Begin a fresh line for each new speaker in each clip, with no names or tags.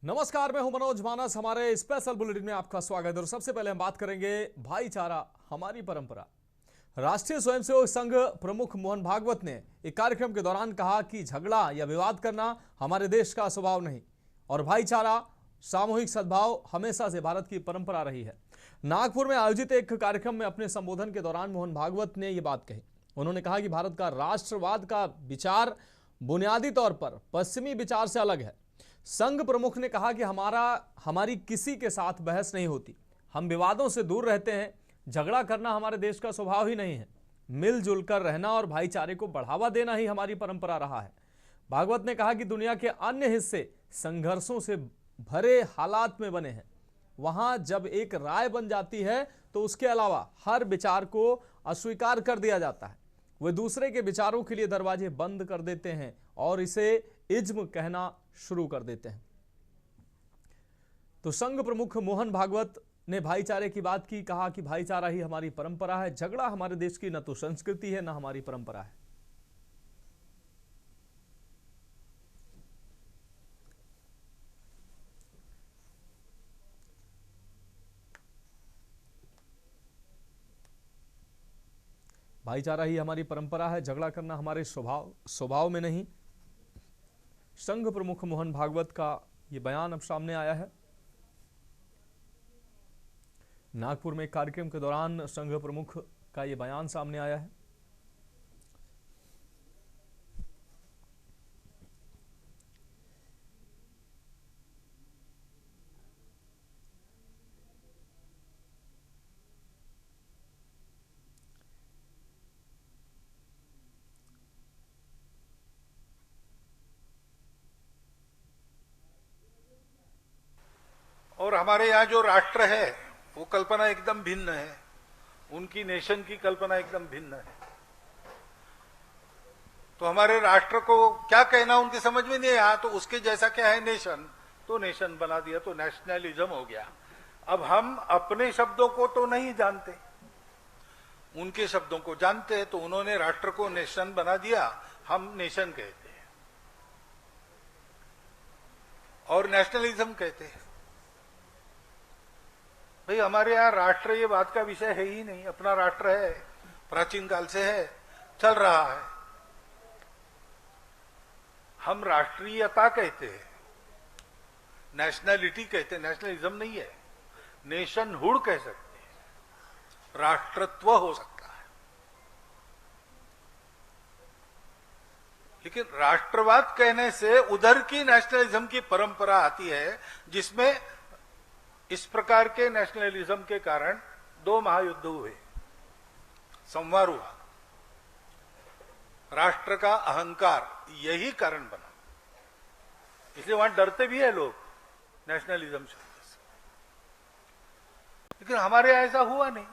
नमस्कार, मैं हूं मनोज मानस। हमारे स्पेशल बुलेटिन में आपका स्वागत है और सबसे पहले हम बात करेंगे भाईचारा हमारी परंपरा। राष्ट्रीय स्वयंसेवक संघ प्रमुख मोहन भागवत ने एक कार्यक्रम के दौरान कहा कि झगड़ा या विवाद करना हमारे देश का स्वभाव नहीं और भाईचारा सामूहिक सद्भाव हमेशा से भारत की परंपरा रही है। नागपुर में आयोजित एक कार्यक्रम में अपने संबोधन के दौरान मोहन भागवत ने यह बात कही। उन्होंने कहा कि भारत का राष्ट्रवाद का विचार बुनियादी तौर पर पश्चिमी विचार से अलग है। संघ प्रमुख ने कहा कि हमारी किसी के साथ बहस नहीं होती, हम विवादों से दूर रहते हैं। झगड़ा करना हमारे देश का स्वभाव ही नहीं है। मिलजुल कर रहना और भाईचारे को बढ़ावा देना ही हमारी परंपरा रहा है। भागवत ने कहा कि दुनिया के अन्य हिस्से संघर्षों से भरे हालात में बने हैं। वहां जब एक राय बन जाती है तो उसके अलावा हर विचार को अस्वीकार कर दिया जाता है। वे दूसरे के विचारों के लिए दरवाजे बंद कर देते हैं और इसे इज्म कहना शुरू कर देते हैं। तो संघ प्रमुख मोहन भागवत ने भाईचारे की बात की, कहा कि भाईचारा ही हमारी परंपरा है। झगड़ा हमारे देश की न तो संस्कृति है न हमारी परंपरा है। भाईचारा ही हमारी परंपरा है, झगड़ा करना हमारे स्वभाव में नहीं। संघ प्रमुख मोहन भागवत का यह बयान अब सामने आया है। नागपुर में एक कार्यक्रम के दौरान संघ प्रमुख का यह बयान सामने आया है।
और हमारे यहाँ जो राष्ट्र है वो कल्पना एकदम भिन्न है, उनकी नेशन की कल्पना एकदम भिन्न है। तो हमारे राष्ट्र को क्या कहना उनकी समझ में नहीं आया, तो उसके जैसा क्या है नेशन, तो नेशन बना दिया, तो नेशनलिज्म हो गया। अब हम अपने शब्दों को तो नहीं जानते, उनके शब्दों को जानते हैं, तो उन्होंने राष्ट्र को नेशन बना दिया, हम नेशन कहते हैं और नेशनलिज्म कहते हैं। भाई हमारे यहाँ राष्ट्र ये बात का विषय है ही नहीं। अपना राष्ट्र है, प्राचीन काल से है, चल रहा है। हम राष्ट्रीयता कहते हैं, नेशनलिटी कहते हैं, नेशनलिज्म नहीं है। नेशनहुड कह सकते हैं, राष्ट्रत्व हो सकता है। लेकिन राष्ट्रवाद कहने से उधर की नेशनलिज्म की परंपरा आती है, जिसमें इस प्रकार के नेशनलिज्म के कारण 2 महायुद्ध हुए, संवार हुआ। राष्ट्र का अहंकार यही कारण बना, इसलिए वहां डरते भी है लोग नेशनलिज्म शब्द से। लेकिन हमारे यहां ऐसा हुआ नहीं।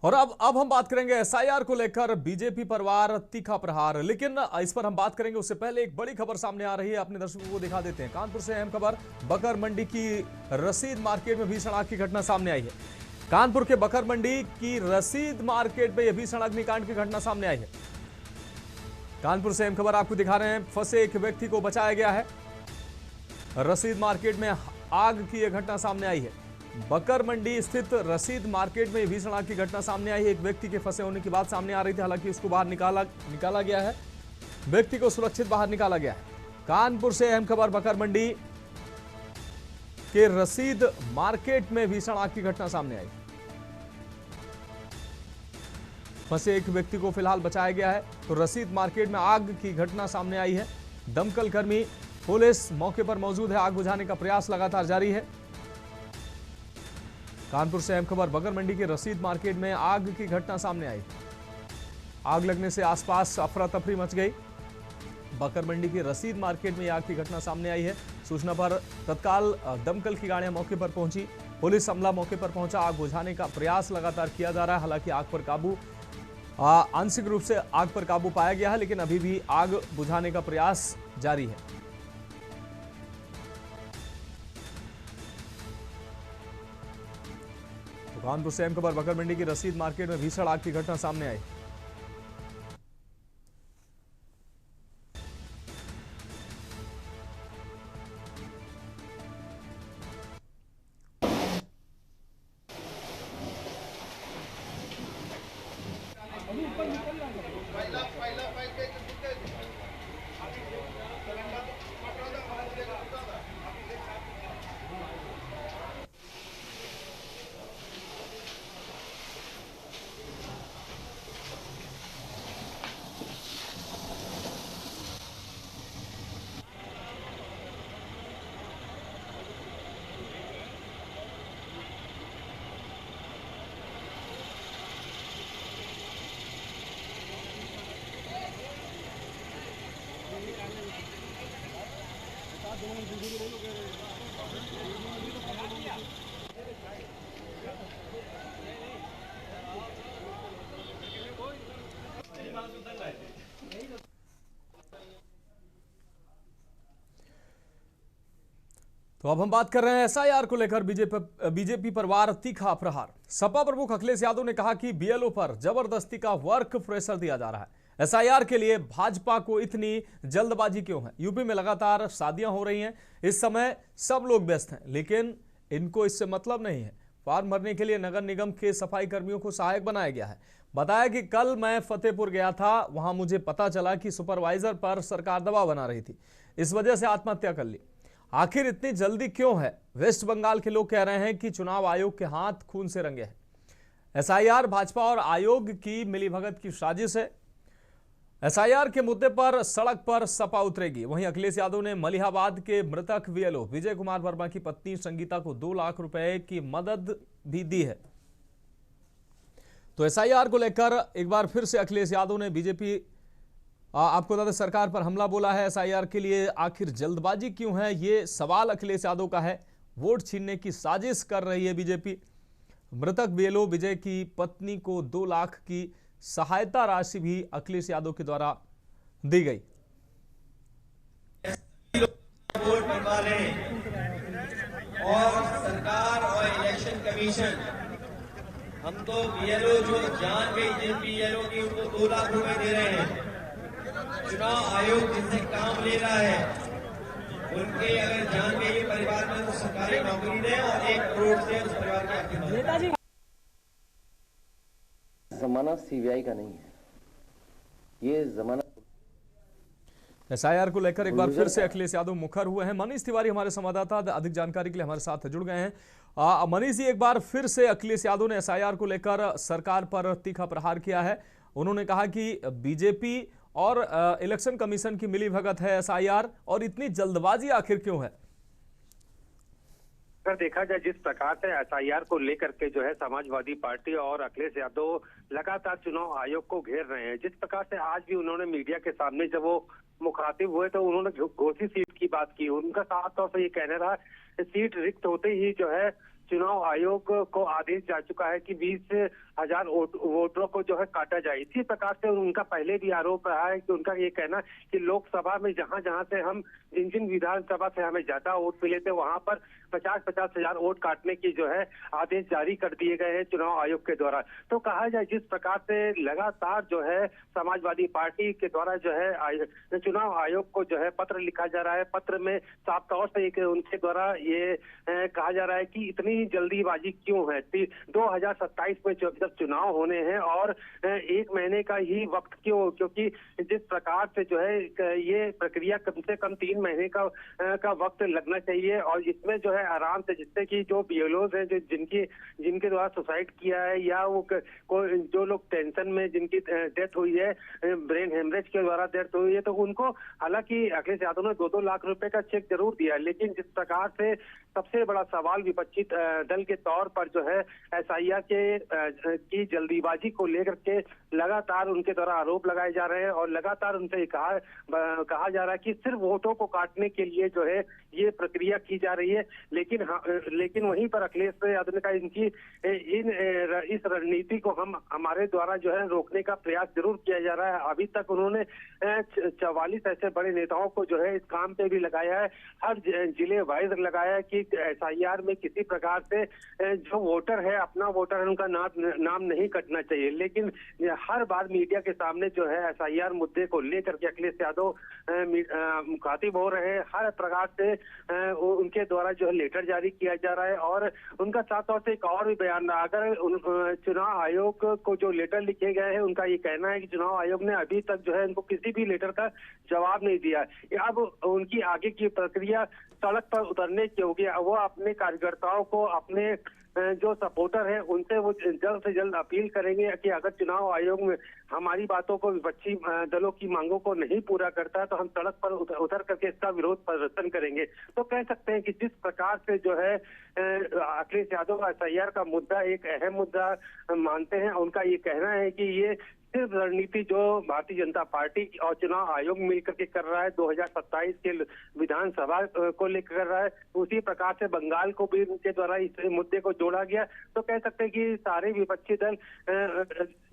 और अब हम बात करेंगे एसआईआर को लेकर बीजेपी परिवार तीखा प्रहार। लेकिन इस पर हम बात करेंगे उससे पहले एक बड़ी खबर सामने आ रही है, अपने दर्शकों को दिखा देते हैं। कानपुर से अहम खबर, बकर मंडी की रसीद मार्केट में भीषण आग की घटना सामने आई है। कानपुर के बकर मंडी की रसीद मार्केट में यह भीषण अग्निकांड की घटना सामने आई है। कानपुर से अहम खबर आपको दिखा रहे हैं। फंसे एक व्यक्ति को बचाया गया है। रसीद मार्केट में आग की यह घटना सामने आई है। बकर मंडी स्थित रसीद मार्केट में भीषण आग की घटना सामने आई है। एक व्यक्ति के फंसे होने की बात सामने आ रही थी, हालांकि उसको बाहर निकाला गया है। व्यक्ति को सुरक्षित बाहर निकाला गया है। कानपुर से अहम खबर, बकर मंडी के रसीद मार्केट में भीषण आग की घटना सामने आई। फंसे एक व्यक्ति को फिलहाल बचाया गया है। तो रसीद मार्केट में आग की घटना सामने आई है। दमकल कर्मी, पुलिस मौके पर मौजूद है। आग बुझाने का प्रयास लगातार जारी है। कानपुर से अहम खबर, बकर मंडी के रसीद मार्केट में आग की घटना सामने आई। आग लगने से आसपास अफरा तफरी मच गई। बकर मंडी की रसीद मार्केट में आग की घटना सामने आई है। सूचना पर तत्काल दमकल की गाड़ियां मौके पर पहुंची। पुलिस अमला मौके पर पहुंचा। आग बुझाने का प्रयास लगातार किया जा रहा है। हालांकि आग पर काबू आंशिक रूप से आग पर काबू पाया गया है, लेकिन अभी भी आग बुझाने का प्रयास जारी है। कानपुर से अहम खबर, बकर मंडी की रसीद मार्केट में भीषण आग की घटना सामने आई। तो अब हम बात कर रहे हैं एसआईआर को लेकर बीजेपी पर वार तीखा प्रहार। सपा प्रमुख अखिलेश यादव ने कहा कि बीएलओ पर जबरदस्ती का वर्क प्रेशर दिया जा रहा है। एसआईआर के लिए भाजपा को इतनी जल्दबाजी क्यों है? यूपी में लगातार शादियां हो रही हैं, इस समय सब लोग व्यस्त हैं, लेकिन इनको इससे मतलब नहीं है। फार्म भरने के लिए नगर निगम के सफाई कर्मियों को सहायक बनाया गया है। बताया कि कल मैं फतेहपुर गया था, वहां मुझे पता चला कि सुपरवाइजर पर सरकार दबाव बना रही थी, इस वजह से आत्महत्या कर ली। आखिर इतनी जल्दी क्यों है? वेस्ट बंगाल के लोग कह रहे हैं कि चुनाव आयोग के हाथ खून से रंगे हैं। एसआईआर भाजपा और आयोग की मिलीभगत की साजिश है। एसआईआर के मुद्दे पर सड़क पर सपा उतरेगी। वहीं अखिलेश यादव ने मलिहाबाद के मृतक बीएलओ विजय कुमार वर्मा की पत्नी संगीता को 2 लाख रुपए की मदद भी दी है। तो एसआईआर को लेकर एक बार फिर से अखिलेश यादव ने बीजेपी आपको बता दें सरकार पर हमला बोला है। एसआईआर के लिए आखिर जल्दबाजी क्यों है, ये सवाल अखिलेश यादव का है। वोट छीनने की साजिश कर रही है बीजेपी। मृतक बीएलओ विजय की पत्नी को 2 लाख की सहायता राशि भी अखिलेश यादव के द्वारा दी गई।
वोट बनवा रहे हैं और सरकार और इलेक्शन कमीशन हम तो बीएलओ जो जान गई जिन बीएलओ की उनको 2 लाख रुपए दे रहे हैं। चुनाव आयोग जिनसे काम ले रहा है उनके अगर जान गई परिवार में तो सरकारी नौकरी दें और 1 करोड़ से उस परिवार की आर्थिक मदद।
जमाना सीबीआई का नहीं है, ये जमाना।
एसआईआर को लेकर एक बार फिर से अखिलेश यादव मुखर हुए हैं। मनीष तिवारी हमारे संवाददाता अधिक जानकारी के लिए हमारे साथ जुड़ गए हैं। मनीष जी, एक बार फिर से अखिलेश यादव ने एसआईआर को लेकर सरकार पर तीखा प्रहार किया है। उन्होंने कहा कि बीजेपी और इलेक्शन कमीशन की मिलीभगत है एसआईआर, और इतनी जल्दबाजी आखिर क्यों है?
अगर देखा जाए जिस प्रकार से एसआईआर को लेकर के जो है समाजवादी पार्टी और अखिलेश यादव लगातार चुनाव आयोग को घेर रहे हैं, जिस प्रकार से आज भी उन्होंने मीडिया के सामने जब वो मुखातिब हुए तो उन्होंने घोषित सीट की बात की। उनका साफ तौर से ये कहना रहा सीट रिक्त होते ही जो है चुनाव आयोग को आदेश जा चुका है कि 20,000 वोटरों को जो है काटा जाए। इसी प्रकार से उनका पहले भी आरोप रहा है कि उनका ये कहना कि लोकसभा में जहां जहां से हम जिन विधानसभा से हमें ज्यादा वोट मिले थे वहां पर 50-50 हजार वोट काटने की जो है आदेश जारी कर दिए गए हैं चुनाव आयोग के द्वारा। तो कहा जाए जिस प्रकार से लगातार जो है समाजवादी पार्टी के द्वारा जो है चुनाव आयोग को जो है पत्र लिखा जा रहा है। पत्र में साफ तौर से उनके द्वारा ये कहा जा रहा है कि इतनी जल्दीबाजी क्यों है। 2027 में जब चुनाव होने हैं और 1 महीने का ही वक्त क्यों, क्योंकि जिस प्रकार से जो है ये प्रक्रिया कम से कम 3 महीने का वक्त लगना चाहिए और इसमें जो है आराम से, जिससे कि जो बीएलओज हैं जो जिनके द्वारा सुसाइड किया है या वो जो लोग टेंशन में जिनकी डेथ हुई है, ब्रेन हेमरेज के द्वारा डेथ हुई है, तो उनको हालांकि अखिलेश यादव ने 2-2 लाख रुपए का चेक जरूर दिया, लेकिन जिस प्रकार से सबसे बड़ा सवाल विपक्षी दल के तौर पर जो है एसआईआर की जल्दीबाजी को लेकर के लगातार उनके द्वारा आरोप लगाए जा रहे हैं और लगातार उनसे कहा जा रहा है कि सिर्फ वोटों को काटने के लिए जो है ये प्रक्रिया की जा रही है। लेकिन वहीं पर अखिलेश यादव ने कहा इनकी इस रणनीति को हमारे द्वारा जो है रोकने का प्रयास जरूर किया जा रहा है। अभी तक उन्होंने 44 ऐसे बड़े नेताओं को जो है इस काम पे भी लगाया है, हर जिले वाइज लगाया है कि एसआईआर में किसी प्रकार प्रकार से जो वोटर है, अपना वोटर है, उनका नाम नहीं कटना चाहिए। लेकिन हर बार मीडिया के सामने जो है SIR मुद्दे को लेकर के अखिलेश यादव मुखातिब हो रहे हैं। हर प्रकार से उनके द्वारा जो है लेटर जारी किया जा रहा है और उनका साथ साथ एक और भी बयान रहा। अगर चुनाव आयोग को जो लेटर लिखे गए हैं, उनका ये कहना है कि चुनाव आयोग ने अभी तक जो है उनको किसी भी लेटर का जवाब नहीं दिया। अब उनकी आगे की प्रक्रिया सड़क पर उतरने की होगी। वो अपने कार्यकर्ताओं को, अपने जो सपोर्टर है, उनसे वो जल्द से जल्द अपील करेंगे कि अगर चुनाव आयोग में हमारी बातों को, विपक्षी दलों की मांगों को नहीं पूरा करता है तो हम सड़क पर उतर करके इसका विरोध प्रदर्शन करेंगे। तो कह सकते हैं कि जिस प्रकार से जो है अखिलेश यादव SIR का मुद्दा एक अहम मुद्दा मानते हैं, उनका ये कहना है कि ये सिर्फ रणनीति जो भारतीय जनता पार्टी और चुनाव आयोग मिलकर के कर रहा है, 2027 के विधानसभा को लेकर कर रहा है, उसी प्रकार से बंगाल को भी उनके द्वारा इस मुद्दे को जोड़ा गया। तो कह सकते हैं कि सारे विपक्षी दल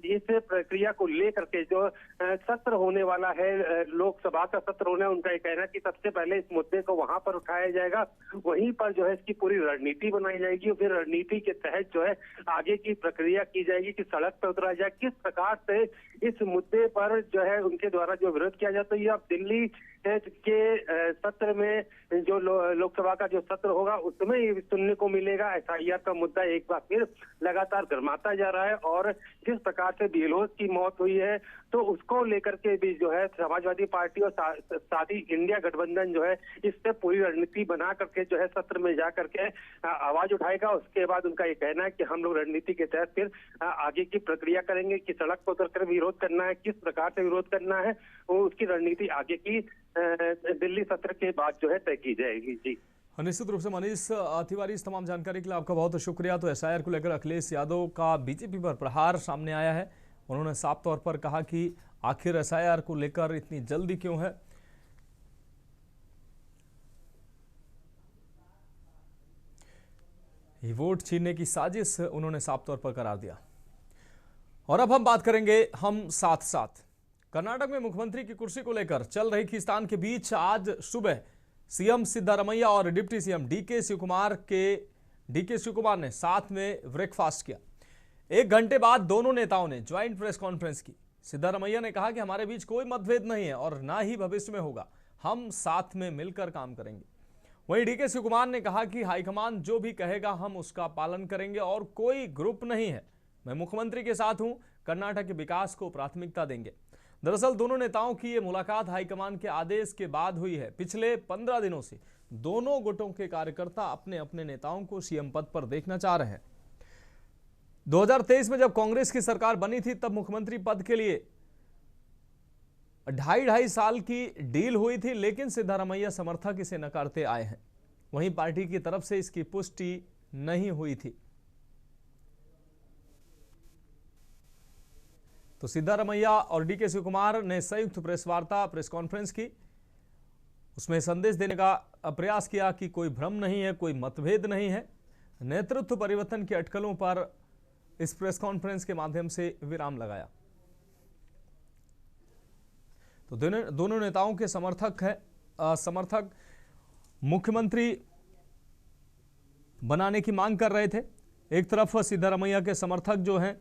इस प्रक्रिया को लेकर के जो सत्र होने वाला है, लोकसभा का सत्र होना है, उनका ये कहना है कि सबसे पहले इस मुद्दे को वहां पर उठाया जाएगा, वहीं पर जो है इसकी पूरी रणनीति बनाई जाएगी और फिर रणनीति के तहत जो है आगे की प्रक्रिया की जाएगी कि सड़क पर उतरा जाए। किस प्रकार से इस मुद्दे पर जो है उनके द्वारा जो विरोध किया जाता है, ये अब दिल्ली के सत्र में जो लोकसभा का जो सत्र होगा उसमें ये सुनने को मिलेगा। SIR का मुद्दा एक बार फिर लगातार गर्माता जा रहा है और जिस प्रकार से BLOs की मौत हुई है तो उसको लेकर के भी जो है समाजवादी पार्टी और साथी इंडिया गठबंधन जो है इससे पूरी रणनीति बना करके जो है सत्र में जा करके आवाज उठाएगा। उसके बाद उनका ये कहना है कि हम लोग रणनीति के तहत फिर आगे की प्रक्रिया करेंगे कि सड़क पर उतर कर विरोध करना है, किस प्रकार से विरोध करना है, उसकी रणनीति आगे की दिल्ली सत्र के बाद जो है तय की जाएगी। जी
निश्चित रूप से मनीष तिवारी, इस तमाम जानकारी के लिए आपका बहुत शुक्रिया। तो SIR को लेकर अखिलेश यादव का बीजेपी पर प्रहार सामने आया है। उन्होंने साफ तौर पर कहा कि आखिर SIR को लेकर इतनी जल्दी क्यों है। ये वोट छीनने की साजिश उन्होंने साफ तौर पर करार दिया। और अब हम बात करेंगे हम साथ साथ कर्नाटक में मुख्यमंत्री की कुर्सी को लेकर चल रही खींचतान के बीच आज सुबह सीएम सिद्धारमैया और डिप्टी सीएम डीके शिवकुमार ने साथ में ब्रेकफास्ट किया। 1 घंटे बाद दोनों नेताओं ने ज्वाइंट प्रेस कॉन्फ्रेंस की। सिद्धारमैया ने कहा कि हमारे बीच कोई मतभेद नहीं है और ना ही भविष्य में होगा, हम साथ में मिलकर काम करेंगे। वहीं डीके शिवकुमार ने कहा कि हाईकमान जो भी कहेगा हम उसका पालन करेंगे और कोई ग्रुप नहीं है, मैं मुख्यमंत्री के साथ हूं, कर्नाटक के विकास को प्राथमिकता देंगे। दरअसल दोनों नेताओं की ये मुलाकात हाईकमान के आदेश के बाद हुई है। पिछले 15 दिनों से दोनों गुटों के कार्यकर्ता अपने अपने नेताओं को सीएम पद पर देखना चाह रहे हैं। 2023 में जब कांग्रेस की सरकार बनी थी तब मुख्यमंत्री पद के लिए 2.5 साल की डील हुई थी, लेकिन सिद्धारमैया समर्थक इसे नकारते आए हैं। वहीं पार्टी की तरफ से इसकी पुष्टि नहीं हुई थी। तो सिद्धारमैया और डीके शिवकुमार ने संयुक्त प्रेस कॉन्फ्रेंस की। उसमें संदेश देने का प्रयास किया कि कोई भ्रम नहीं है, कोई मतभेद नहीं है। नेतृत्व परिवर्तन की अटकलों पर इस प्रेस कॉन्फ्रेंस के माध्यम से विराम लगाया। तो दोनों नेताओं के समर्थक मुख्यमंत्री बनाने की मांग कर रहे थे। एक तरफ सिद्धारमैया के समर्थक जो हैं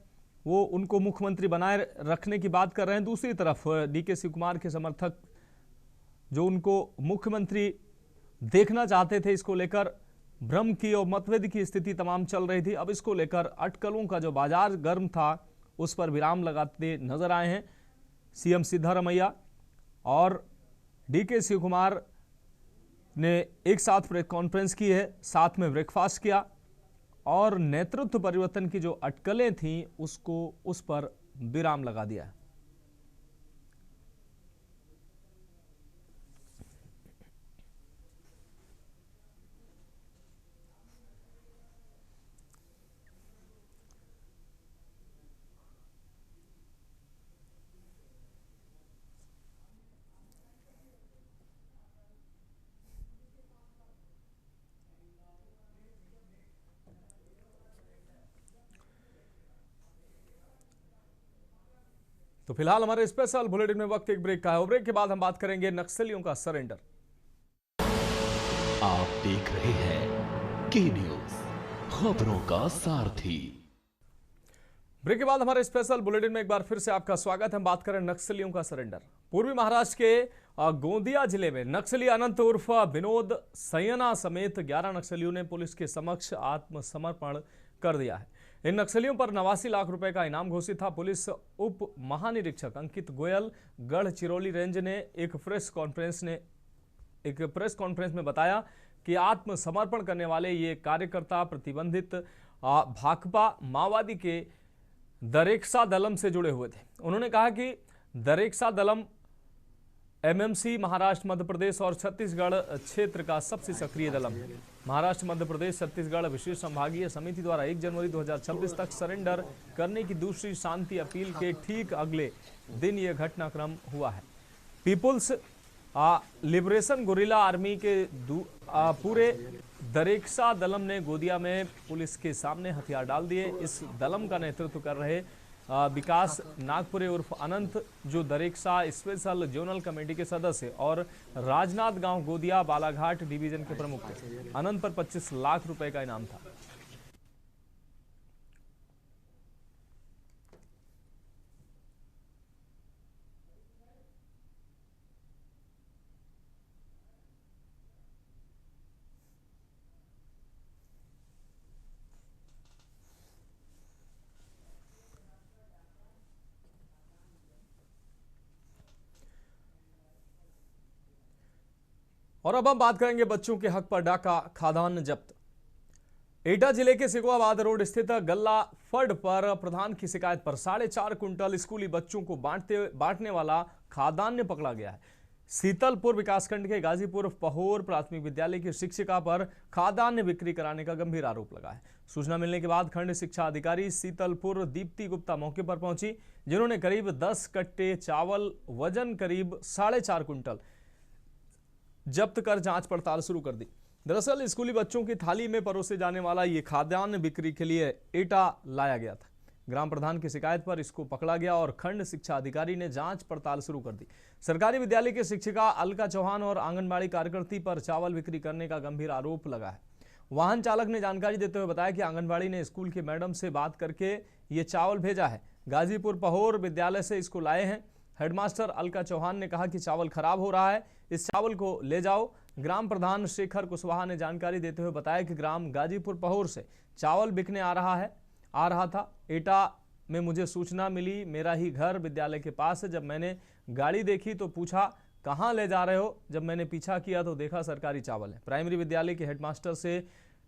वो उनको मुख्यमंत्री बनाए रखने की बात कर रहे हैं, दूसरी तरफ डीके शिवकुमार के समर्थक जो उनको मुख्यमंत्री देखना चाहते थे, इसको लेकर भ्रम की और मतभेद की स्थिति तमाम चल रही थी। अब इसको लेकर अटकलों का जो बाजार गर्म था उस पर विराम लगाते नजर आए हैं सीएम सिद्धारमैया और डीके शिवकुमार ने एक साथ प्रेस कॉन्फ्रेंस की है, साथ में ब्रेकफास्ट किया और नेतृत्व परिवर्तन की जो अटकलें थीं उस पर विराम लगा दिया। तो फिलहाल हमारे स्पेशल बुलेटिन में वक्त एक ब्रेक का है। ब्रेक के बाद हम बात करेंगे नक्सलियों का सरेंडर।
आप देख रहे हैं के न्यूज, खबरों का सारथी।
ब्रेक के बाद हमारे स्पेशल बुलेटिन में एक बार फिर से आपका स्वागत है। हम बात करें नक्सलियों का सरेंडर। पूर्वी महाराष्ट्र के गोंदिया जिले में नक्सली अनंत उर्फ विनोद सैयना समेत 11 नक्सलियों ने पुलिस के समक्ष आत्मसमर्पण कर दिया है। इन नक्सलियों पर 89 लाख रुपए का इनाम घोषित था। पुलिस उप महानिरीक्षक अंकित गोयल गढ़चिरौली रेंज ने एक प्रेस कॉन्फ्रेंस में बताया कि आत्मसमर्पण करने वाले ये कार्यकर्ता प्रतिबंधित भाकपा माओवादी के दरेक्सा दलम से जुड़े हुए थे। उन्होंने कहा कि दरेक्सा दलम एमएमसी महाराष्ट्र मध्य प्रदेश और छत्तीसगढ़ क्षेत्र का सबसे सक्रिय दलम है। महाराष्ट्र मध्य प्रदेश छत्तीसगढ़ विशेष संभागीय समिति द्वारा 1 जनवरी 2026 तक सरेंडर करने की दूसरी शांति अपील के ठीक अगले दिन यह घटनाक्रम हुआ है। पीपुल्स लिबरेशन गुरिल्ला आर्मी के पूरे दरेक्सा दलम ने गोदिया में पुलिस के सामने हथियार डाल दिए। इस दलम का नेतृत्व कर रहे विकास नागपुरे उर्फ अनंत, जो दरेक्सा स्पेशल जोनल कमेटी के सदस्य और राजनाथ गांव गोदिया बालाघाट डिवीजन के प्रमुख थे। अनंत पर 25 लाख रुपए का इनाम था। और अब हम बात करेंगे बच्चों के हक पर डाका खाद्यान्न जब्त। एटा जिले के सिकोआबाद रोड स्थित गल्ला फड पर प्रधान की शिकायत पर 4.5 कुंटल स्कूली बच्चों को बांटने वाला खाद्यान्न पकड़ा गया है। सीतलपुर विकासखंड के गाजीपुर पहोर प्राथमिक विद्यालय की शिक्षिका पर खाद्यान्न बिक्री कराने का गंभीर आरोप लगा है। सूचना मिलने के बाद खंड शिक्षा अधिकारी सीतलपुर दीप्ति गुप्ता मौके पर पहुंची, जिन्होंने करीब 10 कट्टे चावल वजन करीब 4.5 कुंटल जब्त कर जांच पड़ताल शुरू कर दी। दरअसल स्कूली बच्चों की थाली में परोसे जाने वाला ये खाद्यान्न बिक्री के लिए एटा लाया गया था। ग्राम प्रधान की शिकायत पर इसको पकड़ा गया और खंड शिक्षा अधिकारी ने जांच पड़ताल शुरू कर दी। सरकारी विद्यालय की शिक्षिका अलका चौहान और आंगनबाड़ी कार्यकर्ती पर चावल बिक्री करने का गंभीर आरोप लगा है। वाहन चालक ने जानकारी देते हुए बताया कि आंगनबाड़ी ने स्कूल के मैडम से बात करके ये चावल भेजा है। गाजीपुर पहोर विद्यालय से इसको लाए हैं। हेडमास्टर अलका चौहान ने कहा कि चावल खराब हो रहा है, इस चावल को ले जाओ। ग्राम प्रधान शेखर कुशवाहा ने जानकारी देते हुए बताया कि ग्राम गाजीपुर पहोर से चावल बिकने आ रहा था। एटा में मुझे सूचना मिली, मेरा ही घर विद्यालय के पास है। जब मैंने गाड़ी देखी तो पूछा कहाँ ले जा रहे हो। जब मैंने पीछा किया तो देखा सरकारी चावल है। प्राइमरी विद्यालय के हेडमास्टर से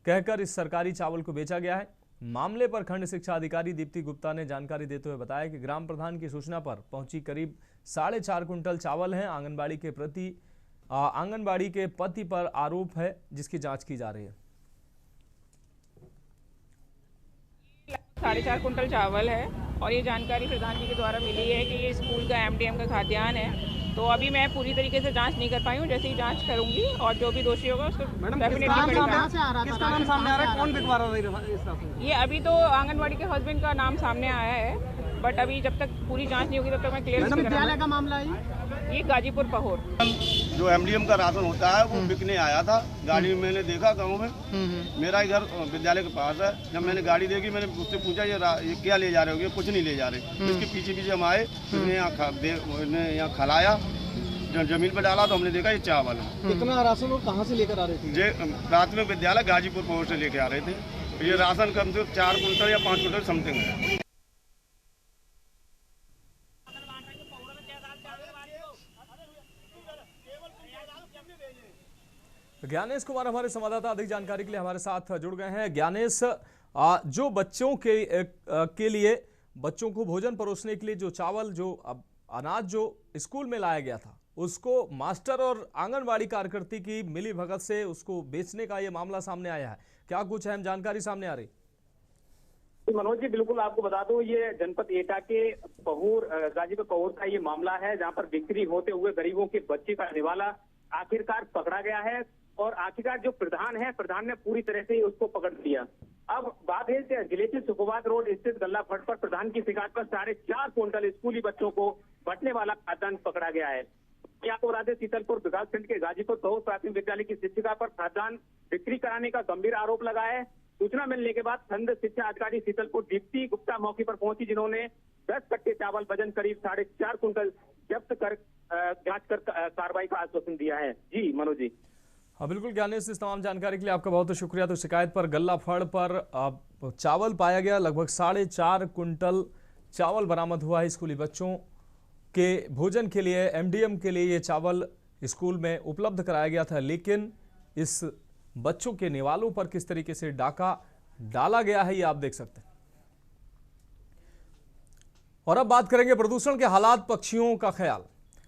कहकर इस सरकारी चावल को बेचा गया है। मामले पर खंड शिक्षा अधिकारी दीप्ति गुप्ता ने जानकारी देते हुए बताया कि ग्राम प्रधान की सूचना पर पहुंची करीब 4.5 कुंटल चावल हैं। आंगनबाड़ी के पति पर आरोप है, जिसकी जांच की जा रही है।
4.5 कुंटल चावल है और ये जानकारी प्रधान जी के द्वारा मिली है कि ये स्कूल का एमडीएम का खाद्यान्न है। तो अभी मैं पूरी तरीके से जांच नहीं कर पाई हूँ। जैसे ही जांच करूंगी और जो भी दोषी होगा उसको डेफिनेटली
किसका नाम सामने आ रहा है, कौन बिकवा रहा है?
ये अभी तो आंगनबाड़ी के हस्बैंड का नाम सामने आया है, बट अभी जब तक पूरी जांच नहीं होगी तब तक मैं क्लियर नहीं
विद्यालय का मामला है
ये गाजीपुर पहोर।
जो एमडीएम का राशन होता है वो बिकने आया था। गाड़ी में मैंने देखा गाँव में, मेरा ही घर विद्यालय के पास है। जब मैंने गाड़ी देखी, मैंने उससे पूछा ये क्या ले जा रहे हो? कुछ नहीं ले जा रहे। इसके पीछे हम आए, उसने यहाँ खलाया, जमीन पर डाला तो हमने देखा ये चावल है।
कितना राशन और कहाँ से लेकर आ रहे थे?
ये प्राथमिक विद्यालय गाजीपुर पहुर से लेके आ रहे थे। ये राशन कम से 4 कुंटल या 5 कुंटल समथिंग है।
ज्ञानेश कुमार हमारे संवाददाता अधिक जानकारी के लिए हमारे साथ जुड़ गए हैं। ज्ञानेश, जो बच्चों के लिए बच्चों को भोजन परोसने के लिए जो चावल, जो अनाज जो स्कूल में लाया गया था, उसको मास्टर और आंगनबाड़ी कार्यकर्ती की मिली भगत से उसको बेचने का ये मामला सामने आया है। क्या कुछ अहम जानकारी सामने आ रही?
मनोज जी, बिल्कुल आपको बता दूं, ये जनपद एटा के पहोर गाजीपुर पहोर का ये मामला है, जहां पर बिक्री होते हुए गरीबों के बच्चे का निवाला आखिरकार पकड़ा गया है। और आखिरकार जो प्रधान ने पूरी तरह से उसको पकड़ लिया। अब बात है जिले के सुकोबाद रोड स्थित गल्ला फट पर प्रधान की शिकायत पर 4.5 कुंटल स्कूली बच्चों को बंटने वाला खाद्यान्न पकड़ा गया है। आपको बता दें, सीतलपुर विकासखंड के गाजीपुर पहोर प्राथमिक विद्यालय की शिक्षिका पर खाद्यान्न बिक्री कराने का गंभीर आरोप लगा है। सूचना मिलने के बाद खंड शिक्षा अधिकारी शीतलपुर दीप्ति गुप्ता मौके पर पहुंची, जिन्होंने 10 कट्टे चावल वजन करीब 4.5 कुंटल जब्त कर जांच कर कार्रवाई का आश्वासन दिया है। जी मनोज जी।
हाँ बिल्कुल ज्ञानेश, इस तमाम जानकारी के लिए आपका बहुत शुक्रिया। तो शिकायत पर गल्ला फड़ पर चावल पाया गया, लगभग 4.5 कुंटल चावल बरामद हुआ है। स्कूली बच्चों के भोजन के लिए, एमडीएम के लिए ये चावल स्कूल में उपलब्ध कराया गया था, लेकिन इस बच्चों के निवालों पर किस तरीके से डाका डाला गया है ये आप देख सकते हैं। और अब बात करेंगे प्रदूषण के हालात, पक्षियों का ख्याल।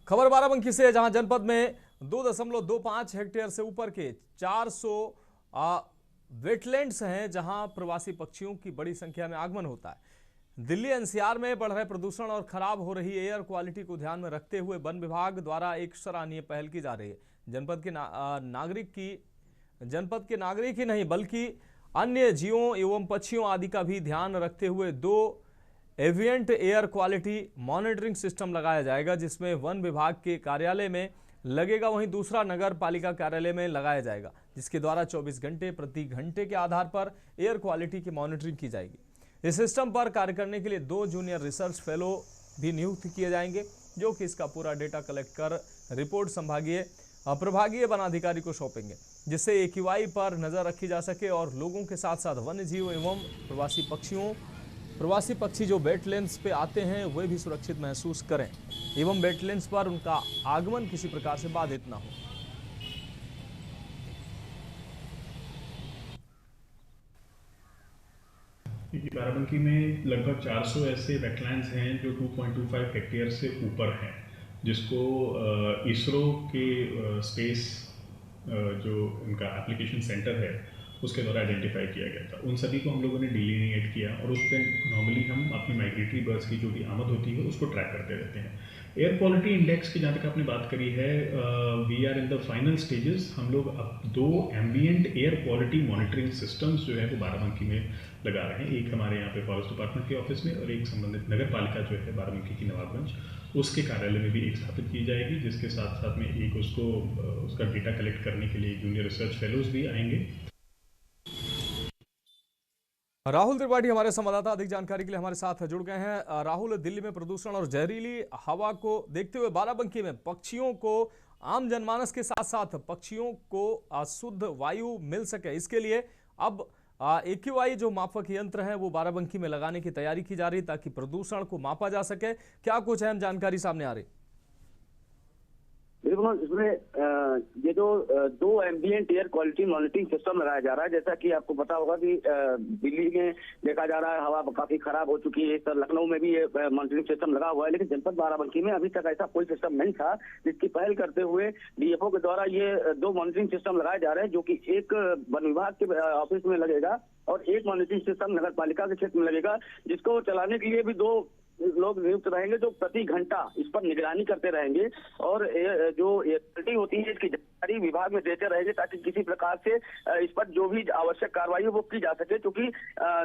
खबर बाराबंकी से, जहां जनपद में 2.25 हेक्टेयर से ऊपर के 400 वेटलैंड्स हैं, जहां प्रवासी पक्षियों की बड़ी संख्या में आगमन होता है। दिल्ली एनसीआर में बढ़ रहे प्रदूषण और खराब हो रही एयर क्वालिटी को ध्यान में रखते हुए वन विभाग द्वारा एक सराहनीय पहल की जा रही है। जनपद के नागरिक ही नहीं बल्कि अन्य जीवों एवं पक्षियों आदि का भी ध्यान रखते हुए 2 एविएंट एयर क्वालिटी मॉनिटरिंग सिस्टम लगाया जाएगा, जिसमें वन विभाग के कार्यालय में लगेगा, वहीं दूसरा नगर पालिका कार्यालय में लगाया जाएगा, जिसके द्वारा 24 घंटे प्रति घंटे के आधार पर एयर क्वालिटी की मॉनिटरिंग की जाएगी। इस सिस्टम पर कार्य करने के लिए 2 जूनियर रिसर्च फेलो भी नियुक्त किए जाएंगे, जो कि इसका पूरा डेटा कलेक्ट कर रिपोर्ट संभागीय प्रभागीय वनाधिकारी को सौंपेंगे, जिससे AQI पर नजर रखी जा सके और लोगों के साथ साथ वन्य जीव एवं प्रवासी पक्षी जो वेटलैंड्स पे आते हैं वे भी सुरक्षित महसूस करें एवं वेटलैंड्स पर उनका आगमन किसी प्रकार से बाधित ना हो।
बाराबंकी में लगभग 400 ऐसे वेटलैंड्स हैं जो 2.25 हेक्टेयर से ऊपर हैं, जिसको इसरो के स्पेस जो उनका एप्लीकेशन सेंटर है उसके द्वारा आइडेंटिफाई किया गया था। उन सभी को हम लोगों ने डिलीनिएट किया और उस पर नॉर्मली हम अपनी माइग्रेटरी बर्ड्स की जो भी आमद होती है उसको ट्रैक करते रहते हैं। एयर क्वालिटी इंडेक्स की जहाँ तक आपने बात करी है, we are in the final stages. हम लोग अब 2 ambient air quality monitoring systems जो है वो बाराबंकी में लगा रहे हैं। एक हमारे यहाँ पे फॉरेस्ट डिपार्टमेंट के ऑफिस में और एक संबंधित नगर पालिका जो है बाराबंकी की नवाबगंज, उसके कार्यालय में भी एक स्थापित की जाएगी, जिसके साथ साथ में एक उसका डेटा कलेक्ट करने के लिए जूनियर रिसर्च फेलोज भी आएंगे।
राहुल त्रिपाठी हमारे संवाददाता अधिक जानकारी के लिए हमारे साथ जुड़ गए हैं। राहुल, दिल्ली में प्रदूषण और जहरीली हवा को देखते हुए बाराबंकी में पक्षियों को, आम जनमानस के साथ साथ पक्षियों को शुद्ध वायु मिल सके, इसके लिए अब AQI जो मापक यंत्र है वो बाराबंकी में लगाने की तैयारी की जा रही, ताकि प्रदूषण को मापा जा सके। क्या कुछ अहम जानकारी सामने आ रही?
बिल्कुल, इसमें ये जो 2 ambient air quality monitoring system लगाया जा रहा है, जैसा कि आपको पता होगा कि दिल्ली में देखा जा रहा है हवा काफी खराब हो चुकी है, सर लखनऊ में भी ये मॉनिटरिंग सिस्टम लगा हुआ है, लेकिन जनपद बाराबंकी में अभी तक ऐसा कोई सिस्टम नहीं था, जिसकी पहल करते हुए DFO के द्वारा ये 2 मॉनिटरिंग सिस्टम लगाए जा रहे हैं, जो कि एक वन विभाग के ऑफिस में लगेगा और एक मॉनिटरिंग सिस्टम नगर पालिका के क्षेत्र में लगेगा, जिसको चलाने के लिए भी 2 लोग नियुक्त रहेंगे, जो प्रति घंटा इस पर निगरानी करते रहेंगे और जो एयरक्वालिटी होती है इसकी जानकारी विभाग में देते रहेंगे, ताकि किसी प्रकार से इस पर जो भी आवश्यक कार्रवाई है वो की जा सके। क्योंकि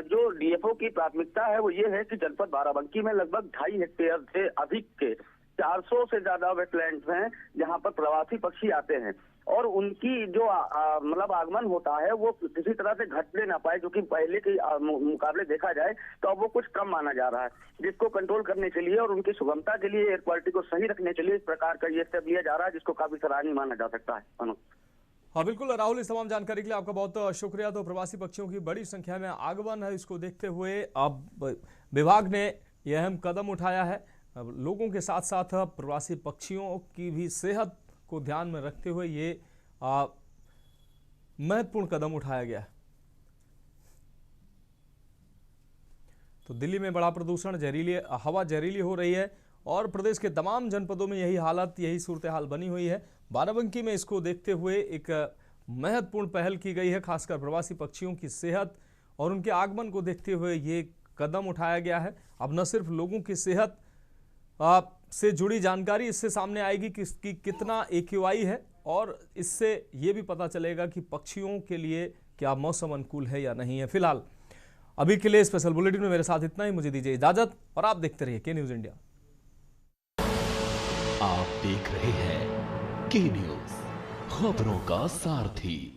जो DFO की प्राथमिकता है वो ये है कि जनपद बाराबंकी में लगभग 2.5 हेक्टेयर से अधिक के 400 से ज्यादा वेटलैंड्स हैं, जहां पर प्रवासी पक्षी आते हैं और उनकी जो मतलब आगमन होता है वो किसी तरह से घटने ना पाए, जो कि पहले के मुकाबले देखा जाए तो अब वो कुछ कम माना जा रहा है, जिसको कंट्रोल करने के लिए और उनकी सुगमता के लिए, एयर क्वालिटी को सही रखने के लिए इस प्रकार का ये स्टेप लिया जा रहा है, जिसको काफी सराहनीय माना जा सकता है।
हाँ बिल्कुल राहुल, इस तमाम जानकारी के लिए आपका बहुत शुक्रिया। तो प्रवासी पक्षियों की बड़ी संख्या में आगमन है, इसको देखते हुए अब विभाग ने यह अहम कदम उठाया है। लोगों के साथ साथ प्रवासी पक्षियों की भी सेहत को ध्यान में रखते हुए ये महत्वपूर्ण कदम उठाया गया है। तो दिल्ली में बड़ा प्रदूषण, हवा जहरीली हो रही है और प्रदेश के तमाम जनपदों में यही हालत, यही सूरत हाल बनी हुई है। बाराबंकी में इसको देखते हुए एक महत्वपूर्ण पहल की गई है, खासकर प्रवासी पक्षियों की सेहत और उनके आगमन को देखते हुए ये कदम उठाया गया है। अब न सिर्फ लोगों की सेहत से जुड़ी जानकारी इससे सामने आएगी कि इसकी कितना AQI है और इससे ये भी पता चलेगा कि पक्षियों के लिए क्या मौसम अनुकूल है या नहीं है। फिलहाल अभी के लिए स्पेशल बुलेटिन में मेरे साथ इतना ही, मुझे दीजिए इजाजत और आप देखते रहिए के न्यूज इंडिया।
आप देख रहे हैं के न्यूज, खबरों का सारथी।